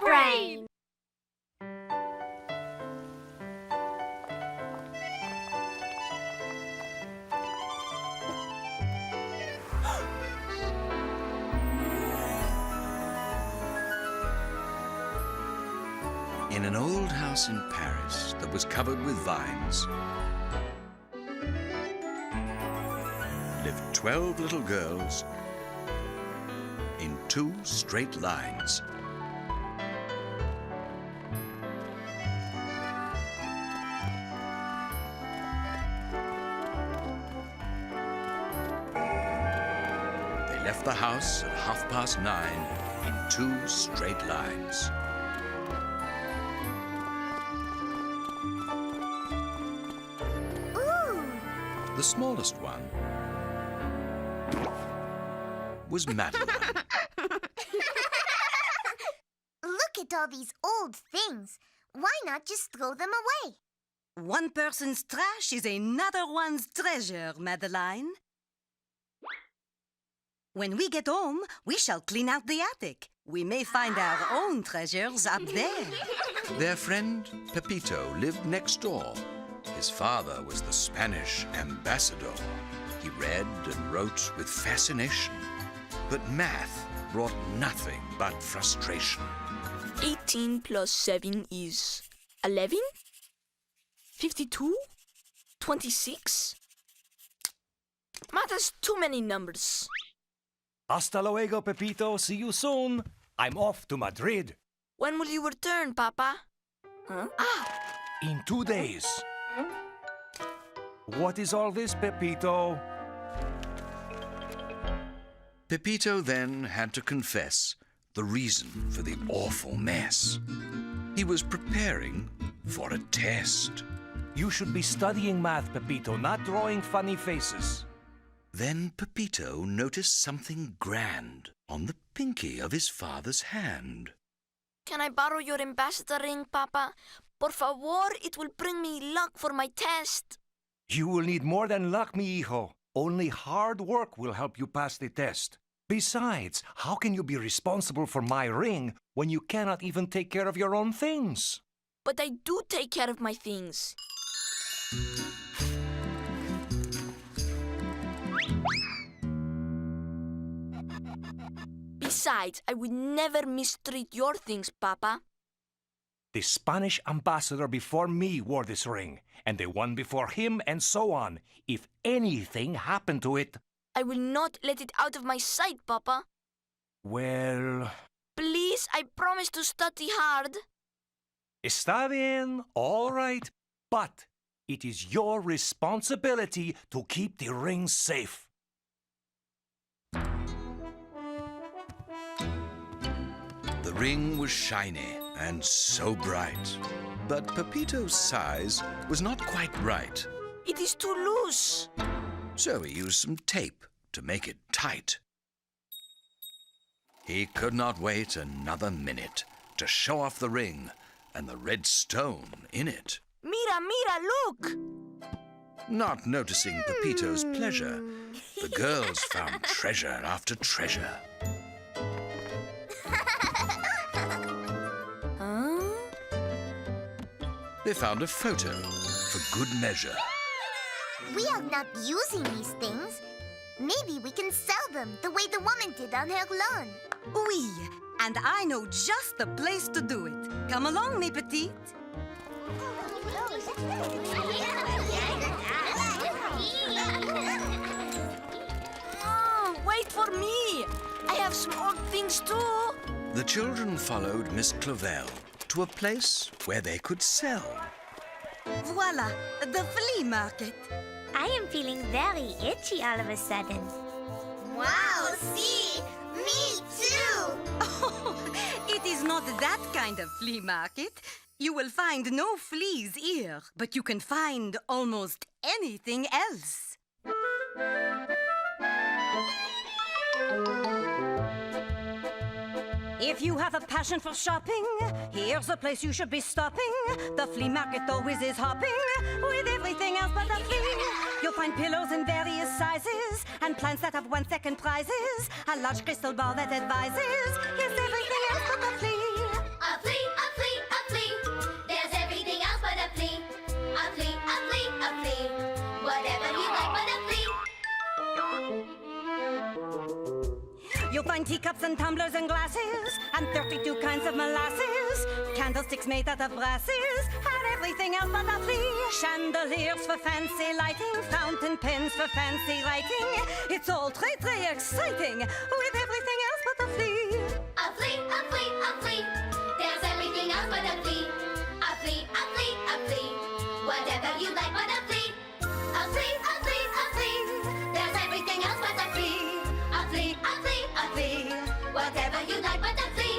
WildBrain! In an old house in Paris that was covered with vines lived 12 little girls in 2 straight lines. They left the house at 9:30 in 2 straight lines. The smallest one was Madeline. Look at all these old things. Why not just throw them away? One person's trash is another one's treasure, Madeline. When we get home, we shall clean out the attic. We may find our own treasures up there. Their friend Pepito lived next door. His father was the Spanish ambassador. He read and wrote with fascination. But math brought nothing but frustration. 18 plus 7 is 11? 52? 26? Math has too many numbers. Hasta luego, Pepito. See you soon. I'm off to Madrid. When will you return, Papa? Huh? In 2 days. What is all this, Pepito? Pepito then had to confess the reason for the awful mess. He was preparing for a test. You should be studying math, Pepito, not drawing funny faces. Then Pepito noticed something grand on the pinky of his father's hand. Can I borrow your ambassador ring, Papa? Por favor, it will bring me luck for my test. You will need more than luck, mi hijo. Only hard work will help you pass the test. Besides, how can you be responsible for my ring when you cannot even take care of your own things? But I do take care of my things. Besides, I would never mistreat your things, Papa. The Spanish ambassador before me wore this ring, and the one before him, and so on. If anything happened to it... I will not let it out of my sight, Papa. Well... Please, I promise to study hard. Está bien, all right. But it is your responsibility to keep the ring safe. The ring was shiny and so bright, but Pepito's size was not quite right. It is too loose. So he used some tape to make it tight. He could not wait another minute to show off the ring and the red stone in it. Mira, mira, look! Not noticing Pepito's pleasure, the girls found treasure after treasure. They found a photo for good measure. We are not using these things. Maybe we can sell them the way the woman did on her lawn. Oui, and I know just the place to do it. Come along, mes petites. Oh, wait for me. I have some old things too. The children followed Miss Clavel to a place where they could sell. Voila, the flea market. I am feeling very itchy all of a sudden. Wow, see? Me too! Oh, it is not that kind of flea market. You will find no fleas here, but you can find almost anything else. If you have a passion for shopping, here's a place you should be stopping. The flea market always is hopping with everything else but the flea. You'll find pillows in various sizes and plants that have 1-second prizes. A large crystal ball that advises. Yes, everything else but the flea. A teacups and tumblers and glasses, and 32 kinds of molasses, candlesticks made out of brasses, and everything else but a flea. Chandeliers for fancy lighting, fountain pens for fancy writing. It's all très, très exciting, with everything else but a flea. A flea, a flea, a flea. There's everything else but a flea. A flea, a flea, a flea. Whatever you like but a flea. A flea, a flea, a flea. There's everything else but a flea. A flea, a flea, a flea. Whatever you like but a flea.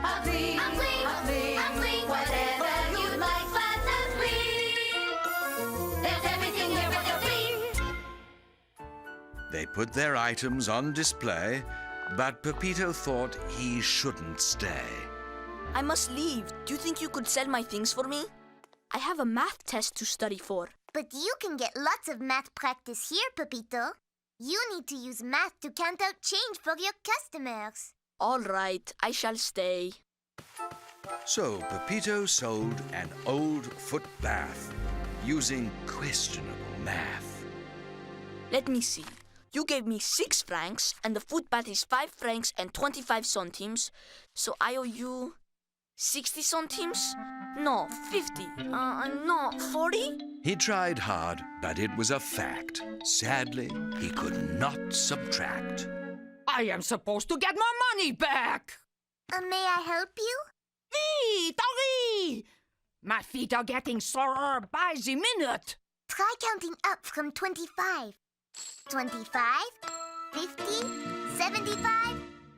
A flea, a flea, a flea, a flea. Whatever you like but a flea. There's everything here but a flea. They put their items on display, but Pepito thought he shouldn't stay. I must leave. Do you think you could sell my things for me? I have a math test to study for. But you can get lots of math practice here, Pepito. You need to use math to count out change for your customers. All right, I shall stay. So Pepito sold an old foot bath using questionable math. Let me see. You gave me 6 francs, and the footbath is 5 francs and 25 centimes. So I owe you 60 centimes? No, 50. No, 40? He tried hard, but it was a fact. Sadly, he could not subtract. I am supposed to get my money back. May I help you? Feet, hurry! My feet are getting sorer by the minute. Try counting up from 25. 25, 50, 75.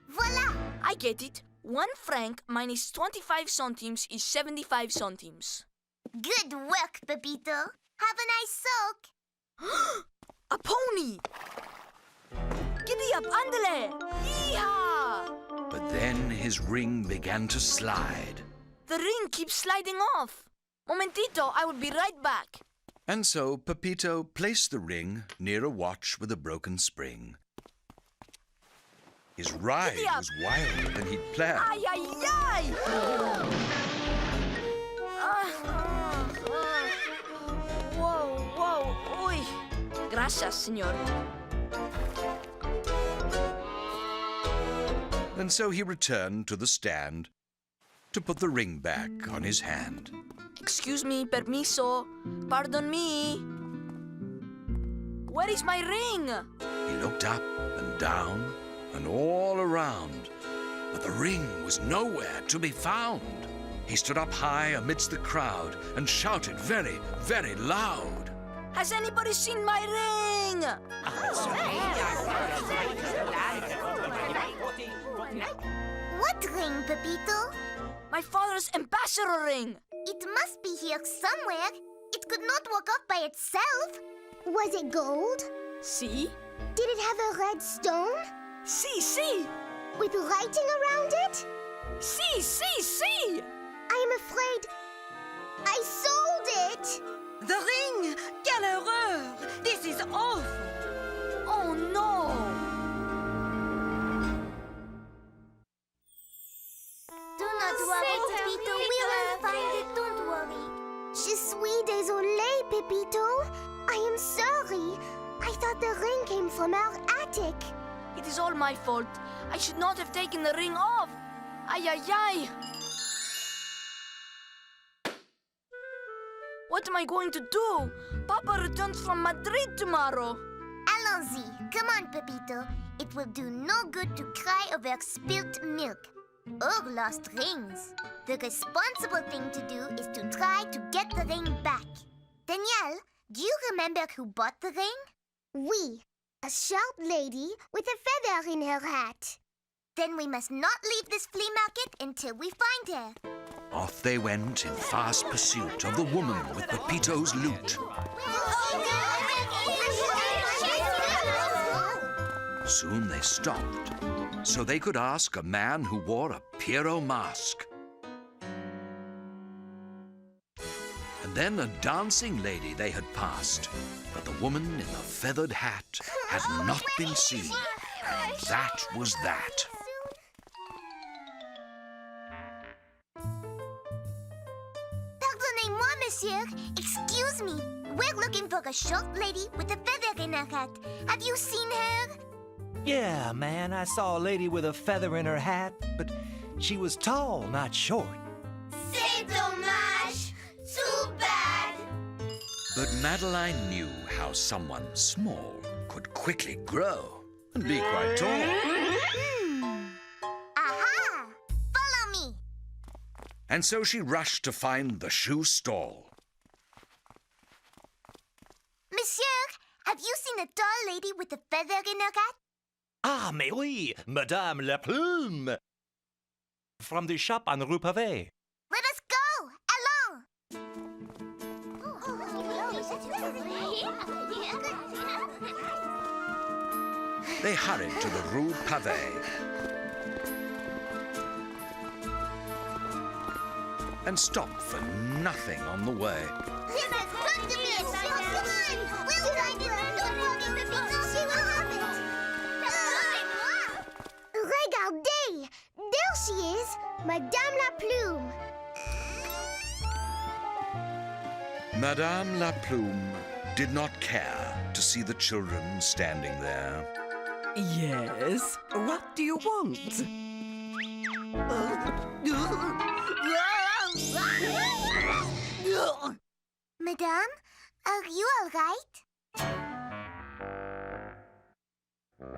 Voila! I get it. 1 franc minus 25 centimes is 75 centimes. Good work, Pepito. Have a nice soak. A pony! Giddy up, andale! Yeehaw! But then his ring began to slide. The ring keeps sliding off. Momentito, I will be right back. And so Pepito placed the ring near a watch with a broken spring. His ride Giddy up. was wilder than he'd planned. Ay, ay, ay! Whoa, whoa, uy. Gracias, señor. And so he returned to the stand to put the ring back on his hand. Excuse me, permiso. Pardon me. Where is my ring? He looked up and down and all around, but the ring was nowhere to be found. He stood up high amidst the crowd and shouted very, very loud. Has anybody seen my ring? What ring, Pepito? My father's ambassador ring. It must be here somewhere. It could not walk off by itself. Was it gold? See? Did it have a red stone? See. With writing around it? See. I am afraid I sold it. The ring! Quelle erreur! This is awful! Oh, no. Do not worry, Pepito. We will find it. Don't worry. Je suis désolé, Pepito. I am sorry. I thought the ring came from our attic. It is all my fault. I should not have taken the ring off. Ay. What am I going to do? Papa returns from Madrid tomorrow. Allons-y. Come on, Pepito. It will do no good to cry over spilt milk or lost rings. The responsible thing to do is to try to get the ring back. Danielle, do you remember who bought the ring? Oui. A sharp lady with a feather in her hat. Then we must not leave this flea market until we find her. Off they went in fast pursuit of the woman with Pepito's loot. Soon they stopped, so they could ask a man who wore a Pierrot mask. And then a dancing lady they had passed, but the woman in the feathered hat had not been seen. And that was that. Pardonnez-moi, monsieur. Excuse me. We're looking for a short lady with a feather in her hat. Have you seen her? Yeah, man, I saw a lady with a feather in her hat, but she was tall, not short. C'est dommage! Too bad! But Madeline knew how someone small could quickly grow and be quite tall. Aha! Follow me! And so she rushed to find the shoe stall. Monsieur, have you seen a tall lady with a feather in her hat? Ah, mais oui, Madame la Plume! From the shop on Rue Pavée. Let us go! Allons! They hurried to the Rue Pavée and stopped for nothing on the way. This has got to be a show! Come on! We'll find it! Don't worry, Pepito! She will have it! Regardez! There she is! Madame la Plume! Madame la Plume did not care to see the children standing there. Yes? What do you want? Madame, are you all right?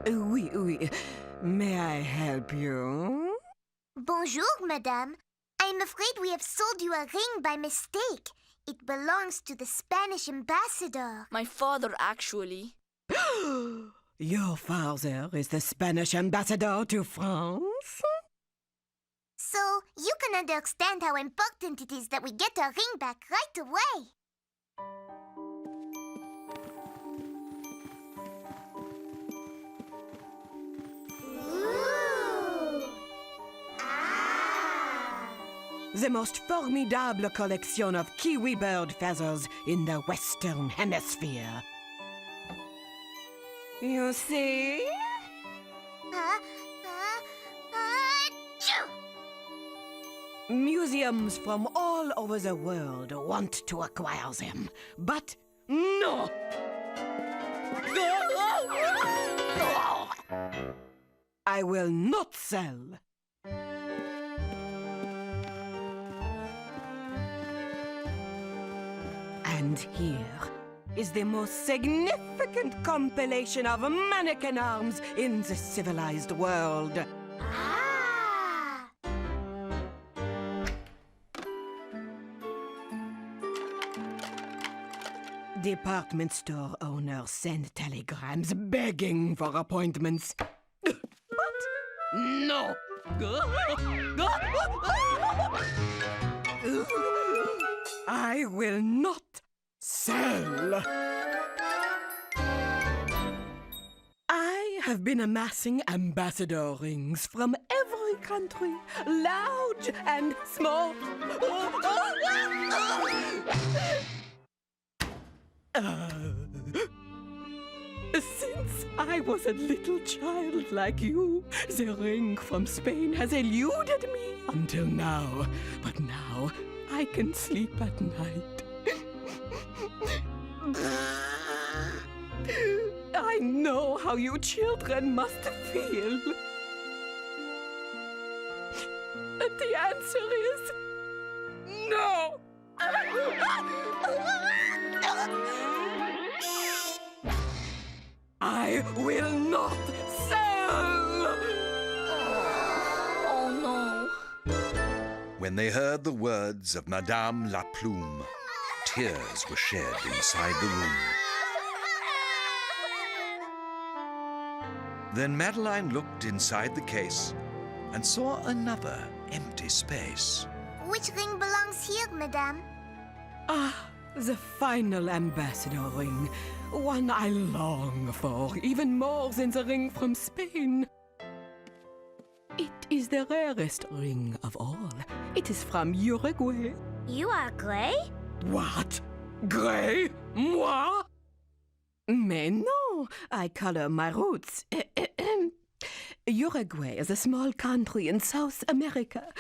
Oui, oui. May I help you? Bonjour, Madame. I'm afraid we have sold you a ring by mistake. It belongs to the Spanish ambassador. My father, actually. Your father is the Spanish ambassador to France? So you can understand how important it is that we get our ring back right away. The most formidable collection of kiwi bird feathers in the Western Hemisphere. You see? Achoo! Museums from all over the world want to acquire them, but no! I will not sell. And here is the most significant compilation of mannequin arms in the civilized world. Ah! Department store owners send telegrams begging for appointments. But no! I will not sell. I have been amassing ambassador rings from every country, large and small. Since I was a little child like you, the ring from Spain has eluded me until now. But now I can sleep at night. I know how you children must feel. The answer is no. I will not sell! Oh no. When they heard the words of Madame la Plume, tears were shed inside the room. Then Madeline looked inside the case and saw another empty space. Which ring belongs here, Madame? Ah, the final ambassador ring. One I long for, even more than the ring from Spain. It is the rarest ring of all. It is from Uruguay. You are gray? What? Grey? Moi? Mais non, I color my roots. Uruguay is a small country in South America,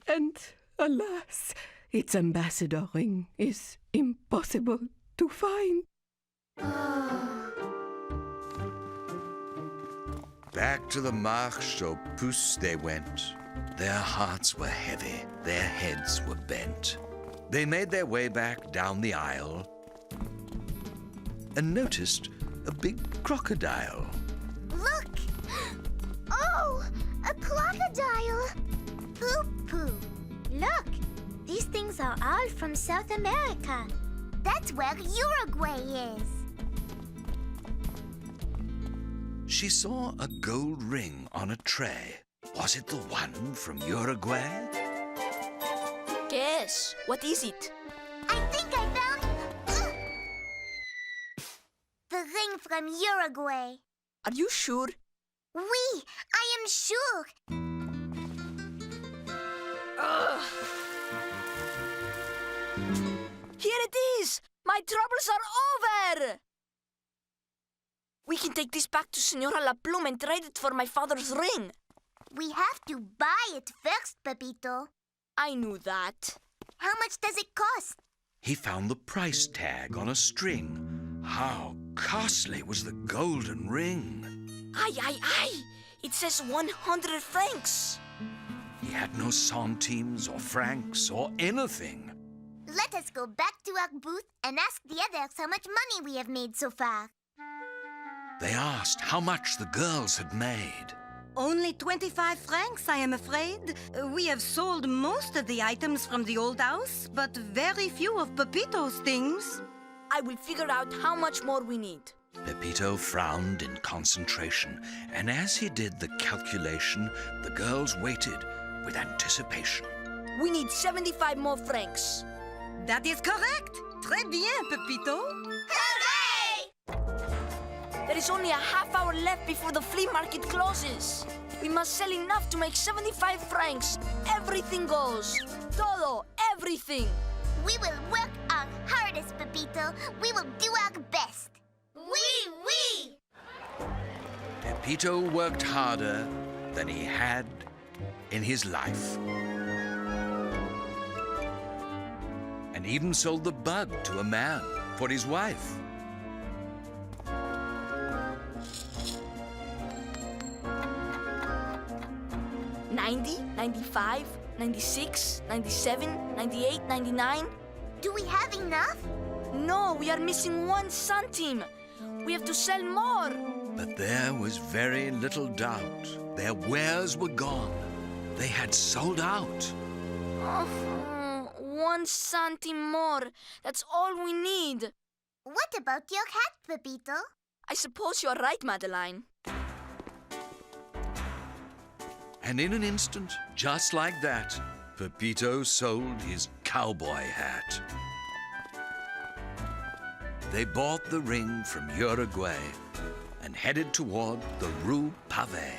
and alas, its ambassador ring is impossible to find. Back to the Marche aux Puces they went. Their hearts were heavy, their heads were bent. They made their way back down the aisle and noticed a big crocodile. Look! Oh, a crocodile! Poo-poo. Look, these things are all from South America. That's where Uruguay is. She saw a gold ring on a tray. Was it the one from Uruguay? Guess. What is it? I think I found... the ring from Uruguay. Are you sure? Oui, I am sure. Here it is! My troubles are over! We can take this back to Senora La Plume and trade it for my father's ring. We have to buy it first, Pepito. I knew that. How much does it cost? He found the price tag on a string. How costly was the golden ring! Aye! It says 100 francs. He had no centimes or francs or anything. Let us go back to our booth and ask the others how much money we have made so far. They asked how much the girls had made. Only 25 francs, I am afraid. We have sold most of the items from the old house, but very few of Pepito's things. I will figure out how much more we need. Pepito frowned in concentration, and as he did the calculation, the girls waited with anticipation. We need 75 more francs. That is correct. Très bien, Pepito. Hooray! There is only a half hour left before the flea market closes. We must sell enough to make 75 francs. Everything goes. Todo, everything. We will work our hardest, Pepito. We will do our best. Oui! Pepito worked harder than he had in his life. And even sold the bug to a man for his wife. $90, $95, $96, $97, $98, $99. Do we have enough? No, we are missing 1 centime. We have to sell more. But there was very little doubt. Their wares were gone. They had sold out. Oh, 1 centime more. That's all we need. What about your hat, Pepito? I suppose you're right, Madeline. And in an instant, just like that, Pepito sold his cowboy hat. They bought the ring from Uruguay and headed toward the Rue Pavée.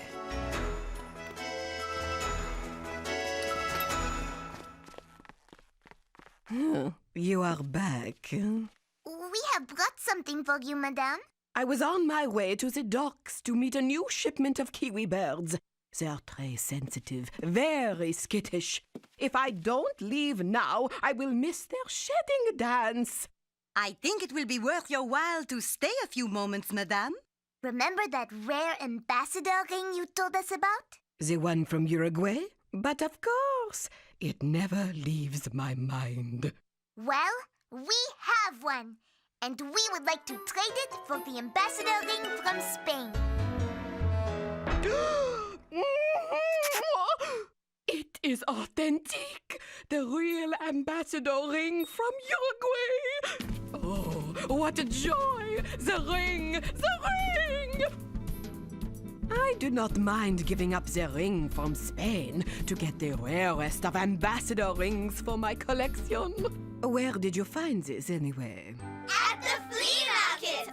You are back. We have brought something for you, madame. I was on my way to the docks to meet a new shipment of kiwi birds. They're très sensitive, very skittish. If I don't leave now, I will miss their shedding dance. I think it will be worth your while to stay a few moments, madame. Remember that rare ambassador ring you told us about? The one from Uruguay? But of course, it never leaves my mind. Well, we have one, and we would like to trade it for the ambassador ring from Spain. It is authentic! The real ambassador ring from Uruguay! Oh, what a joy! The ring! The ring! I do not mind giving up the ring from Spain to get the rarest of ambassador rings for my collection. Where did you find this, anyway? At the flea market!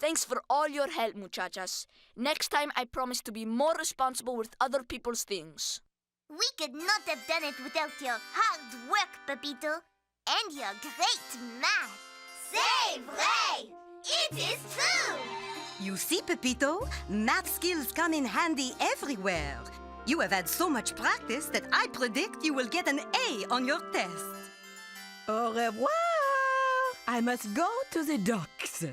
Thanks for all your help, muchachas. Next time, I promise to be more responsible with other people's things. We could not have done it without your hard work, Pepito, and your great math. C'est vrai! It is true! You see, Pepito, math skills come in handy everywhere. You have had so much practice that I predict you will get an A on your test. Au revoir! I must go to the docks.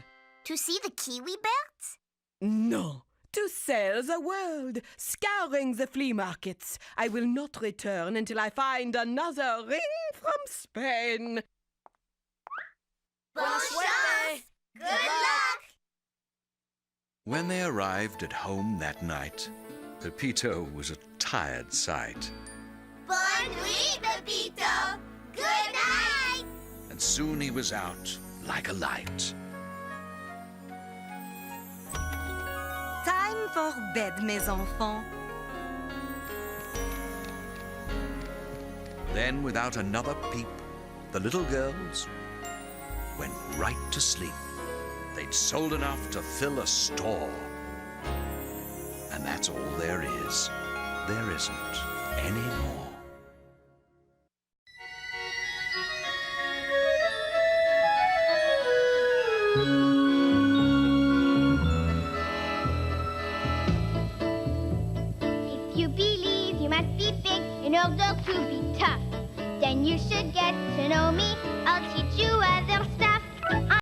To see the kiwi birds? No. To sell the world, scouring the flea markets. I will not return until I find another ring from Spain. Bonne chance! Good luck! When they arrived at home that night, Pepito was a tired sight. Bonne nuit, Pepito! Good night! And soon he was out like a light. Time for bed, mes enfants. Then, without another peep, the little girls went right to sleep. They'd sold enough to fill a store. And that's all there is. There isn't any more. If you believe you must be big in order to be tough, then you should get to know me. I'll teach you other stuff.